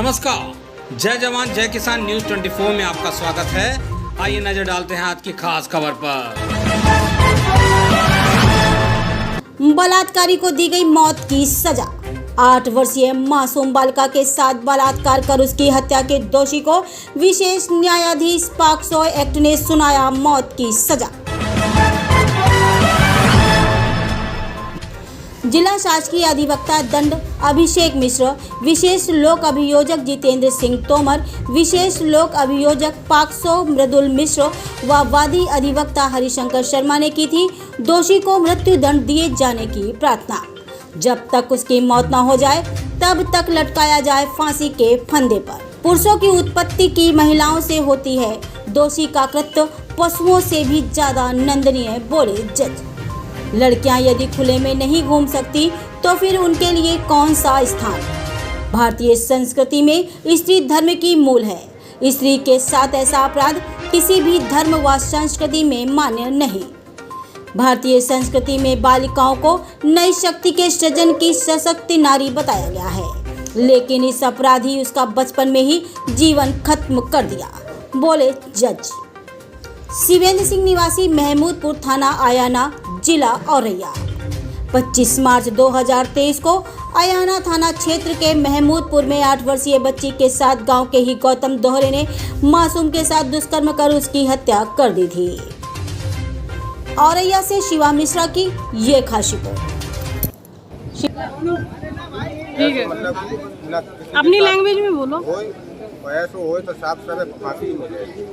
नमस्कार, जय जवान जय किसान न्यूज़ 24 में आपका स्वागत है। आइए नजर डालते हैं आज की खास खबर पर। बलात्कारी को दी गई मौत की सजा। 8 वर्षीय मासूम बालिका के साथ बलात्कार कर उसकी हत्या के दोषी को विशेष न्यायाधीश पॉक्सो एक्ट ने सुनाया मौत की सजा। जिला शासकीय अधिवक्ता दंड अभिषेक मिश्र, विशेष लोक अभियोजक जितेंद्र सिंह तोमर, विशेष लोक अभियोजक पॉक्सो मृदुल मिश्र व वादी अधिवक्ता हरिशंकर शर्मा ने की थी दोषी को मृत्यु दंड दिए जाने की प्रार्थना। जब तक उसकी मौत न हो जाए तब तक लटकाया जाए फांसी के फंदे पर। पुरुषों की उत्पत्ति की महिलाओं से होती है, दोषी का कृत्य पशुओं से भी ज्यादा निंदनीय, बोले जज। लड़कियां यदि खुले में नहीं घूम सकती तो फिर उनके लिए कौन सा स्थान। भारतीय संस्कृति में स्त्री धर्म की मूल है। स्त्री के साथ ऐसा अपराध किसी भी धर्म व संस्कृति में मान्य नहीं। भारतीय संस्कृति में बालिकाओं को नई शक्ति के सृजन की सशक्त नारी बताया गया है, लेकिन इस अपराधी उसका बचपन में ही जीवन खत्म कर दिया, बोले जज। शिवेंद्र सिंह निवासी महमूदपुर थाना आयाना जिला औरैया। 25 मार्च 2023 को आयाना थाना क्षेत्र के महमूदपुर में 8 वर्षीय बच्ची के साथ गांव के ही गौतम दोहरे ने मासूम के साथ दुष्कर्म कर उसकी हत्या कर दी थी। औरैया से शिवा मिश्रा की ये खास रिपोर्ट। ठीक है, अपनी लैंग्वेज में बोलो। तो साफ फांसी मिलेगी।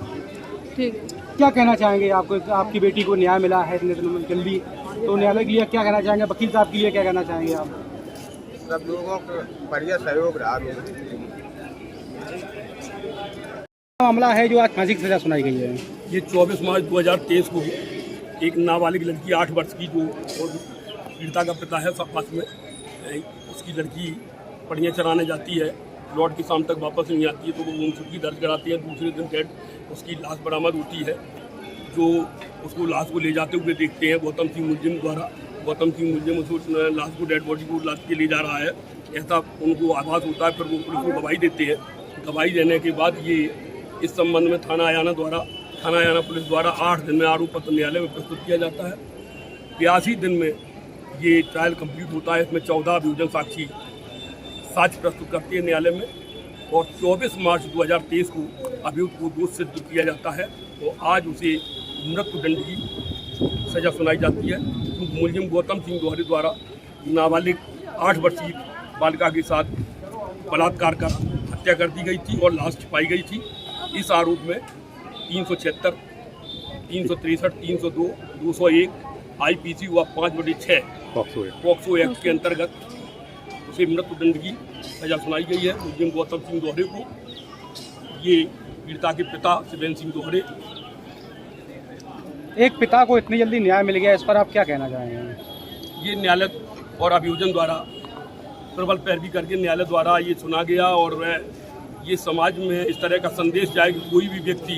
ठीक। क्या कहना चाहेंगे आपको, आपकी बेटी को न्याय मिला है इतने दिनों में जल्दी, तो न्यायालय के लिए क्या कहना चाहेंगे, वकील साहब के लिए क्या कहना चाहेंगे आप? सब लोगों का बढ़िया सहयोग रहा। मामला है जो आज फांसी की सजा सुनाई गई है। ये 24 मार्च 2023 को एक नाबालिग लड़की 8 वर्ष की जो पीड़िता का पिता है सब पास में, उसकी लड़की पढ़िया चराने जाती है, लौट की शाम तक वापस नहीं आती है, तो वो गुमशुदगी दर्ज कराती है। दूसरे दिन डेड उसकी लाश बरामद होती है। जो उसको लाश को ले जाते हुए देखते हैं गौतम सिंह मुलजिम द्वारा। गौतम सिंह मुलजिम उस लाश को, डेड बॉडी को लाश के ले जा रहा है, ऐसा उनको आभास होता है। फिर वो पुलिस को गवाही देते हैं। गवाही देने के बाद ये इस संबंध में थाना आयाना पुलिस द्वारा 8 दिन में आरोप पत्र न्यायालय में प्रस्तुत किया जाता है। 82 दिन में ये ट्रायल कंप्लीट होता है। इसमें 14 अभियोजन साक्ष्य प्रस्तुत करती है न्यायालय में, और 24 मार्च 2023 को अभियुक्त को दोषी सिद्ध किया जाता है और आज उसे मृत्यु दंड की सजा सुनाई जाती है। मुलजिम गौतम सिंह दोहरे द्वारा नाबालिग 8 वर्षीय बालिका के साथ बलात्कार कर हत्या कर दी गई थी और लाश छिपाई गई थी। इस आरोप में 376, 363, 302, 201 IPC व 5/6 पॉक्सो एक्ट के अंतर्गत उसे मृत्यु दंड की सजा सुनाई गई है। मुलजिम गौतम सिंह दोहरे को, ये पीड़िता के पिता शिवेंद्र सिंह दोहरे। एक पिता को इतनी जल्दी न्याय मिल गया, इस पर आप क्या कहना चाहेंगे? ये न्यायालय और अभियोजन द्वारा प्रबल पैरवी करके न्यायालय द्वारा ये सुना गया, और ये समाज में इस तरह का संदेश जाए कि कोई भी व्यक्ति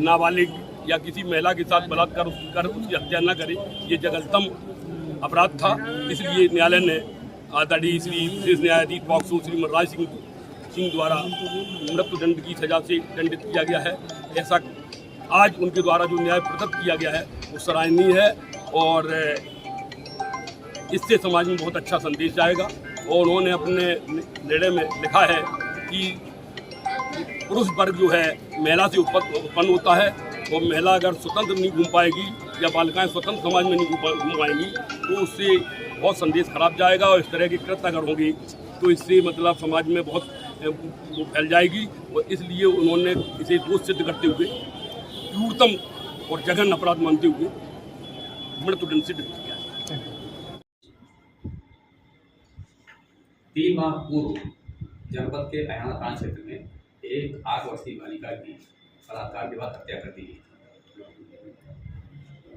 नाबालिग या किसी महिला के साथ बलात्कार कर उसकी हत्या न करे। ये जघन्यतम अपराध था, इसलिए न्यायालय ने आदरणीय श्री विशेष न्यायाधीश पॉक्सो श्री मनराज सिंह द्वारा मृत्यु दंड की सजा से दंडित किया गया है। ऐसा आज उनके द्वारा जो न्याय प्रदत्त किया गया है वो सराहनीय है, और इससे समाज में बहुत अच्छा संदेश जाएगा। और उन्होंने अपने निर्णय में लिखा है कि पुरुष वर्ग जो है महिला से उत्पन्न होता है, और महिला अगर स्वतंत्र नहीं घूम पाएगी या बालिकाएं स्वतंत्र समाज में नहीं घूम पाएंगी तो उससे बहुत संदेश खराब जाएगा। और इस तरह के कृत्य अगर होंगे तो इससे मतलब समाज में बहुत वो फैल जाएगी, और इसलिए उन्होंने इसे दोष सिद्ध करते हुए क्रूरतम और जघन्य अपराध मानते हुए मृत्यु दंड से दंडित किया है। 3 माह पूर्व जनपद के आयाना थाना क्षेत्र में एक 8 वर्षीय बालिका की बलात्कार के बाद हत्या कर दी गई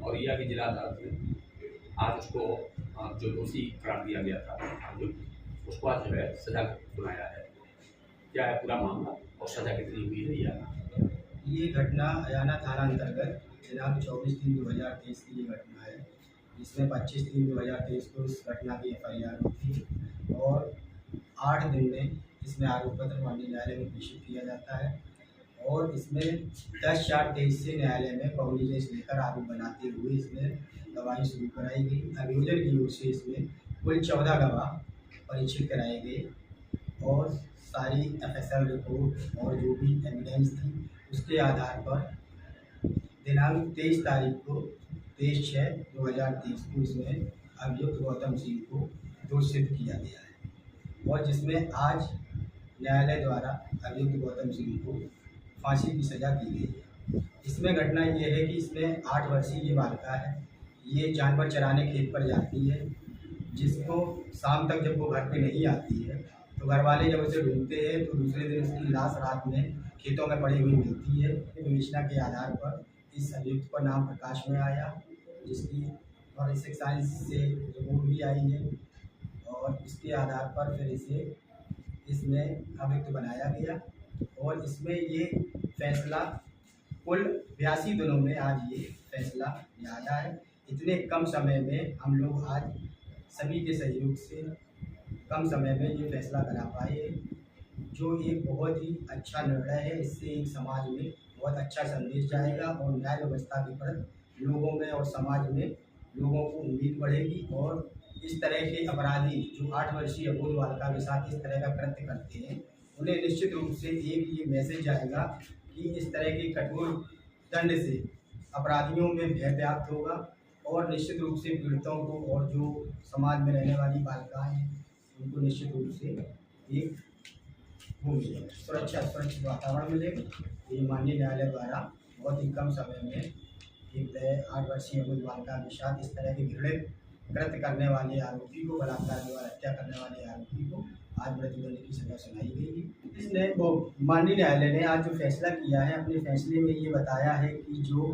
और यह की जिला अदालत में आज उसको जो दोषी करार दिया गया था उसको आज जो है सजा सुनाया है। क्या है पूरा मामला और सजा कितनी हुई है? ये घटना आयाना थाना अंतर्गत दिनांक 24/3/2023 की ये घटना है, जिसमें 25/3/2023 को इस घटना की FIR हुई थी और 8 दिन में इसमें आरोप पत्र माननीय न्यायालय में प्रेषित किया जाता है और इसमें 10/4/23 से न्यायालय में पब्लिक लेकर आरोप बनाते हुए इसमें गवाही शुरू कराई गई। अभियोजन की ओर से इसमें कुल 14 गवाह परीक्षित कराए गए और सारी FSL रिपोर्ट और जो भी एविडेंस थी उसके आधार पर दिनांक 23 तारीख को 23/6/2023 को इसमें अभियुक्त गौतम सिंह को दोषी सिद्ध किया गया है और जिसमें आज न्यायालय द्वारा अभियुक्त गौतम सिंह को फांसी की सज़ा की गई है। इसमें घटना ये है कि इसमें 8 वर्षीय ये बालिका है, ये जानवर चराने खेत पर जाती है, जिसको शाम तक जब वो घर पे नहीं आती है तो घर वाले जब उसे ढूंढते हैं तो दूसरे दिन उसकी लाश रात में खेतों में पड़ी हुई मिलती है। विवेचना के आधार पर इस अभियुक्त का नाम प्रकाश में आया, जिसकी फॉरेंसिक साइंस से रिपोर्ट भी आई है और इसके आधार पर फिर इसे इसमें अभियुक्त बनाया गया और इसमें ये फैसला कुल 82 दिनों में आज ये फैसला यादा है। इतने कम समय में हम लोग आज सभी के सहयोग से कम समय में ये फैसला करा पाए, जो एक बहुत ही अच्छा निर्णय है। इससे एक समाज में बहुत अच्छा संदेश जाएगा और न्याय व्यवस्था के प्रति लोगों में और समाज में लोगों को उम्मीद बढ़ेगी और इस तरह के अपराधी जो 8 वर्षीय अबोध बालिका के साथ इस तरह का कृत्य करते हैं उन्हें निश्चित रूप से एक ये मैसेज जाएगा कि इस तरह के कठोर दंड से अपराधियों में भय व्याप्त होगा और निश्चित रूप से पीड़ितों को और जो समाज में रहने वाली बालिकाएं हैं उनको निश्चित रूप से एक वो मिलेगा, सुरक्षित वातावरण मिलेगा। ये माननीय न्यायालय द्वारा बहुत ही कम समय में एक 8 वर्षीय अबोध बालिका के साथ इस तरह के घृणित कृत्य करने वाले आरोपी को, बलात्कार द्वारा हत्या करने वाले आरोपी को आज मृत्युदंड की सजा सुनाई गई। इसने वो माननीय न्यायालय ने आज जो फैसला किया है अपने फैसले में ये बताया है कि जो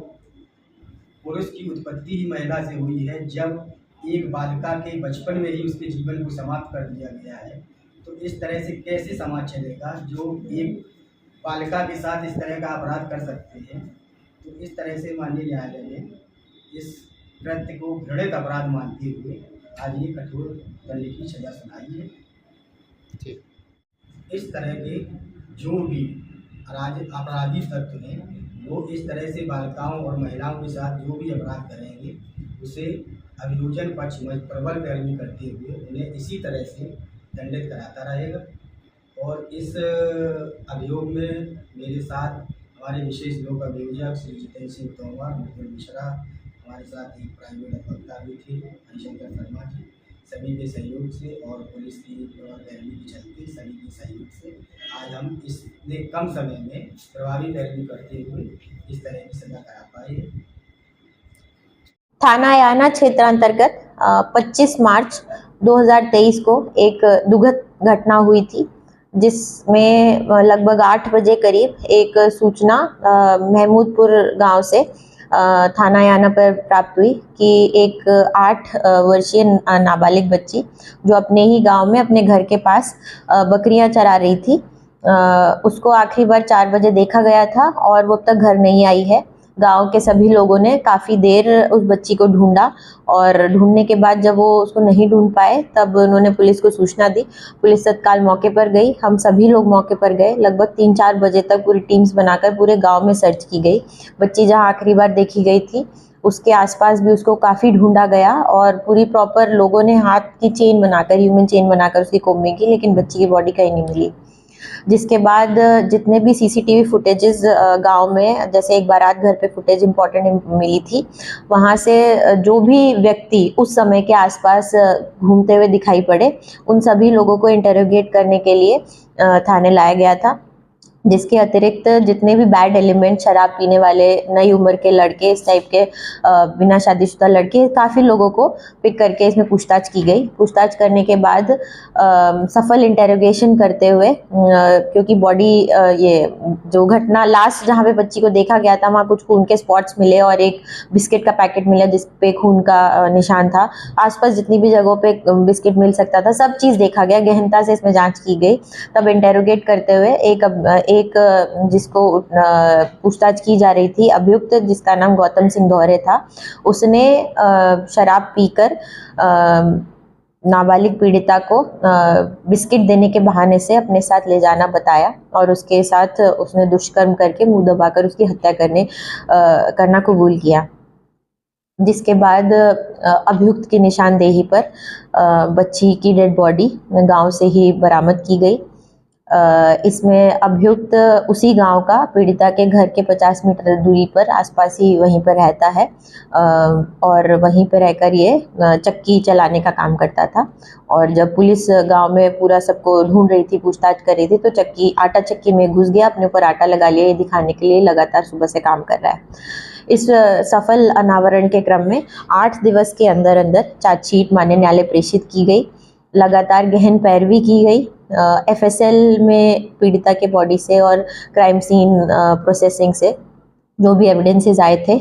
पुरुष की उत्पत्ति ही महिला से हुई है, जब एक बालिका के बचपन में ही उसके जीवन को समाप्त कर दिया गया है तो इस तरह से कैसे समाज चलेगा जो एक बालिका के साथ इस तरह का अपराध कर सकते हैं। तो इस तरह से माननीय न्यायालय ने इस कृत्य को घृणित अपराध मानते हुए आज ये कठोर दंड की सजा सुनाई है। इस तरह के जो भी अपराधी तत्व हैं वो इस तरह से बालिकाओं और महिलाओं के साथ जो भी अपराध करेंगे उसे अभियोजन पक्ष में प्रबल पैरवी करते हुए उन्हें इसी तरह से दंडित कराता रहेगा। और इस अभियोग में मेरे साथ हमारे विशेष लोक अभियोजक श्री जितेंद्र सिंह तोमर, मुकुल मिश्रा, हमारे साथ एक प्राइवेट अधिवक्ता भी थे हरिशंकर शर्मा जी, सभी के सहयोग से और पुलिस की पैरवी के चलते सभी के सहयोग से आज हम इतने कम समय में प्रभावी पैरवी करते हुए इस तरह की सजा करा पाए। थाना अयाना क्षेत्रांतर्गत 25 मार्च 2023 को एक दुखद घटना हुई थी, जिसमें लगभग 8 बजे करीब एक सूचना महमूदपुर गांव से थाना अयाना पर प्राप्त हुई कि एक 8 वर्षीय नाबालिग बच्ची जो अपने ही गांव में अपने घर के पास बकरियां चरा रही थी, उसको आखिरी बार 4 बजे देखा गया था और वो अब तक घर नहीं आई है। गांव के सभी लोगों ने काफ़ी देर उस बच्ची को ढूंढा और ढूंढने के बाद जब वो उसको नहीं ढूंढ पाए तब उन्होंने पुलिस को सूचना दी। पुलिस तत्काल मौके पर गई, हम सभी लोग मौके पर गए। लगभग 3-4 बजे तक पूरी टीम्स बनाकर पूरे गांव में सर्च की गई। बच्ची जहां आखिरी बार देखी गई थी उसके आसपास भी उसको काफ़ी ढूंढा गया और पूरी प्रॉपर लोगों ने हाथ की चेन बनाकर, ह्यूमन चेन बनाकर उसकी कोमिंग की, लेकिन बच्ची की बॉडी कहीं नहीं मिली। जिसके बाद जितने भी CCTV फुटेजेस गांव में, जैसे एक बारात घर पे फुटेज इंपॉर्टेंट मिली थी, वहां से जो भी व्यक्ति उस समय के आसपास घूमते हुए दिखाई पड़े उन सभी लोगों को इंटरोगेट करने के लिए थाने लाया गया था। जिसके अतिरिक्त जितने भी बैड एलिमेंट, शराब पीने वाले, नई उम्र के लड़के, इस टाइप के बिना शादीशुदा लड़के, काफ़ी लोगों को पिक करके इसमें पूछताछ की गई। पूछताछ करने के बाद सफल इंटेरोगेशन करते हुए, क्योंकि बॉडी ये जो घटना लास्ट जहाँ पे बच्ची को देखा गया था वहाँ कुछ खून के स्पॉट्स मिले और एक बिस्किट का पैकेट मिला जिस पे खून का निशान था। आसपास जितनी भी जगहों पे बिस्किट मिल सकता था सब चीज़ देखा गया, गहनता से इसमें जाँच की गई। तब इंटेरोगेट करते हुए एक जिसको पूछताछ की जा रही थी, अभियुक्त जिसका नाम गौतम सिंह दोहरे था, उसने शराब पीकर नाबालिग पीड़िता को बिस्किट देने के बहाने से अपने साथ ले जाना बताया और उसके साथ उसने दुष्कर्म करके मुंह दबाकर उसकी हत्या करना कबूल किया। जिसके बाद अभियुक्त की निशानदेही पर बच्ची की डेड बॉडी गांव से ही बरामद की गई। इसमें अभियुक्त उसी गांव का पीड़िता के घर के 50 मीटर दूरी पर आसपास ही वहीं पर रहता है और वहीं पर रहकर ये चक्की चलाने का काम करता था। और जब पुलिस गांव में पूरा सबको ढूंढ रही थी, पूछताछ कर रही थी, तो आटा चक्की में घुस गया, अपने ऊपर आटा लगा लिया, ये दिखाने के लिए लगातार सुबह से काम कर रहा है। इस सफल अनावरण के क्रम में 8 दिवस के अंदर अंदर चार्जशीट मान्य न्यायालय प्रेषित की गई। लगातार गहन पैरवी की गई। FSL में पीड़िता के बॉडी से और क्राइम सीन प्रोसेसिंग से जो भी एविडेंसेस आए थे,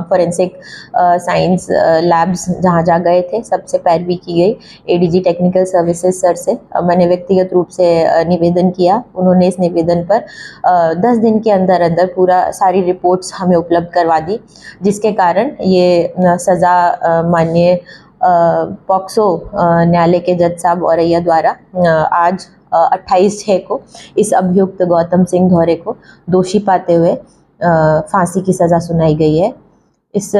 फोरेंसिक साइंस लैब्स जहाँ गए थे, सबसे पैरवी की गई। ADG टेक्निकल सर्विसेज सर से मैंने व्यक्तिगत रूप से निवेदन किया। उन्होंने इस निवेदन पर 10 दिन के अंदर अंदर पूरा सारी रिपोर्ट्स हमें उपलब्ध करवा दी, जिसके कारण ये सज़ा माननीय पॉक्सो न्यायालय के जज साहब औरैया द्वारा आज 28/6 को इस अभियुक्त गौतम सिंह धौरे को दोषी पाते हुए फांसी की सज़ा सुनाई गई है। इस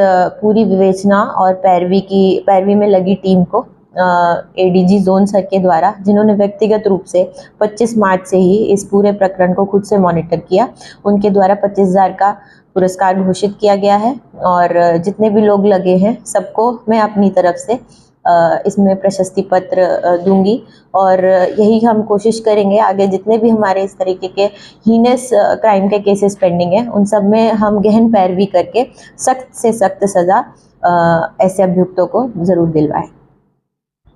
पूरी विवेचना और पैरवी में लगी टीम को ADG जोन सर के द्वारा, जिन्होंने व्यक्तिगत रूप से 25 मार्च से ही इस पूरे प्रकरण को खुद से मॉनिटर किया, उनके द्वारा 25,000 का पुरस्कार घोषित किया गया है। और जितने भी लोग लगे हैं सबको मैं अपनी तरफ से इसमें प्रशस्ति पत्र दूंगी और यही हम कोशिश करेंगे आगे जितने भी हमारे इस तरीके के हीनस क्राइम के केसेस पेंडिंग हैं, उन सब में हम गहन पैरवी करके सख्त से सख्त सज़ा ऐसे अभियुक्तों को ज़रूर दिलवाएं।